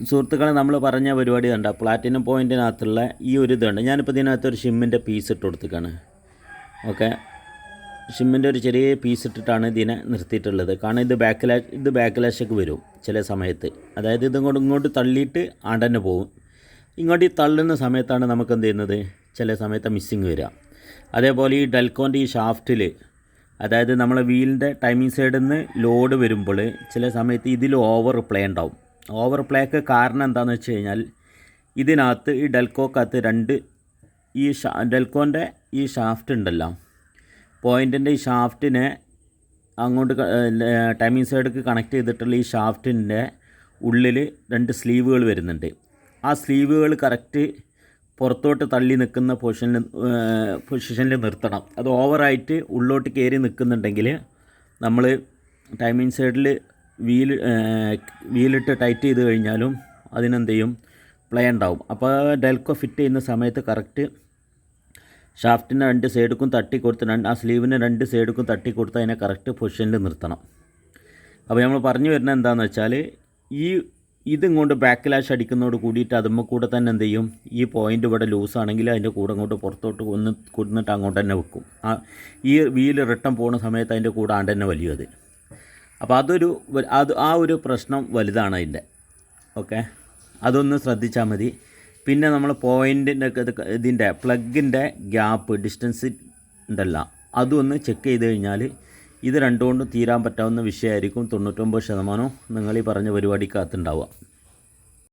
സുഹൃത്തുക്കളെ, നമ്മൾ പറഞ്ഞ പരിപാടി കണ്ട പ്ലാറ്റിനം പോയിൻറ്റിനകത്തുള്ള ഈ ഒരു ഇതുണ്ട്. ഞാനിപ്പോൾ ഇതിനകത്ത് ഒരു ഷിമ്മിൻ്റെ പീസ് ഇട്ട് കൊടുത്തേക്കാണ്. ഓക്കെ, ഷിമ്മിൻ്റെ ഒരു ചെറിയ പീസ് ഇട്ടിട്ടാണ് ഇതിനെ നിർത്തിയിട്ടുള്ളത്. കാരണം ഇത് ബാക്കിലാഷൊക്കെ വരും ചില സമയത്ത്. അതായത് ഇങ്ങോട്ട് തള്ളിയിട്ട് ആണ്ടന്നെ പോകും. ഇങ്ങോട്ട് ഈ തള്ളുന്ന സമയത്താണ് നമുക്ക് എന്ത് ചെയ്യുന്നത്, ചില സമയത്ത് മിസ്സിങ് വരിക. അതേപോലെ ഈ ഡെൽക്കോൻ്റെ ഈ ഷാഫ്റ്റിൽ, അതായത് നമ്മളെ വീലിൻ്റെ ടൈമിംഗ് സൈഡിൽ നിന്ന് ലോഡ് വരുമ്പോൾ ചില സമയത്ത് ഇതിൽ ഓവർ പ്ലേ ഉണ്ടാവും. ഓവർ പ്ലേക്ക് കാരണം എന്താണെന്ന് വെച്ച് കഴിഞ്ഞാൽ, ഇതിനകത്ത് ഈ ഡെൽക്കോക്കകത്ത് ഡെൽക്കോൻ്റെ ഈ ഷാഫ്റ്റ് ഉണ്ടല്ലോ, പോയിൻറ്റിൻ്റെ ഈ ഷാഫ്റ്റിനെ അങ്ങോട്ട് ടൈമിംഗ് സൈഡിലേക്ക് കണക്ട് ചെയ്തിട്ടുള്ള ഈ ഷാഫ്റ്റിൻ്റെ ഉള്ളിൽ 2 സ്ലീവുകൾ വരുന്നുണ്ട്. ആ സ്ലീവുകൾ കറക്റ്റ് പുറത്തോട്ട് തള്ളി നിൽക്കുന്ന പൊസിഷനിൽ നിർത്തണം. അത് ഓവറായിട്ട് ഉള്ളോട്ട് കയറി നിൽക്കുന്നുണ്ടെങ്കിൽ നമ്മൾ ടൈമിംഗ് സൈഡിൽ വീലിട്ട് ടൈറ്റ് ചെയ്ത് കഴിഞ്ഞാലും അതിനെന്ത് ചെയ്യും, പ്ലേ ഉണ്ടാവും. അപ്പോൾ ഡെൽക്കോ ഫിറ്റ് ചെയ്യുന്ന സമയത്ത് കറക്റ്റ് ഷാഫ്റ്റിൻ്റെ 2 സൈഡിലും തട്ടിക്കൊടുത്ത് ആ സ്ലീവിന് 2 സൈഡിലും തട്ടിക്കൊടുത്ത് അതിനെ കറക്റ്റ് പൊസിഷനിൽ നിർത്തണം. അപ്പോൾ നമ്മൾ പറഞ്ഞു വരുന്നത് എന്താണെന്ന് വെച്ചാൽ, ഇതിങ്ങോട്ട് ബാക്കിലാഷ് അടിക്കുന്നതോട് കൂടിയിട്ട് അതുമ്മ കൂടെ തന്നെ എന്ത് ചെയ്യും, ഈ പോയിൻ്റ് ഇവിടെ ലൂസാണെങ്കിൽ അതിൻ്റെ കൂടെ അങ്ങോട്ട് പുറത്തോട്ട് കൊടുന്നിട്ട് അങ്ങോട്ട് തന്നെ വെക്കും. ഈ വീല് റിട്ടേൺ പോകുന്ന സമയത്ത് അതിൻ്റെ കൂടെ ആണ്ട് തന്നെ വലിയും അത്. അപ്പോൾ ആ ഒരു പ്രശ്നം വലുതാണ് അതിൻ്റെ. ഓക്കെ, അതൊന്ന് ശ്രദ്ധിച്ചാൽ മതി. പിന്നെ നമ്മൾ ഇതിൻ്റെ പ്ലഗിൻ്റെ ഗ്യാപ്പ് ഡിസ്റ്റൻസ് ഉണ്ടല്ലോ, അതൊന്ന് ചെക്ക് ചെയ്ത് കഴിഞ്ഞാൽ ഇത് രണ്ടുകൊണ്ടും തീരാൻ പറ്റാവുന്ന വിഷയമായിരിക്കും. 99% നിങ്ങൾ ഈ പറഞ്ഞ പരിപാടിക്കകത്തുണ്ടാവുക.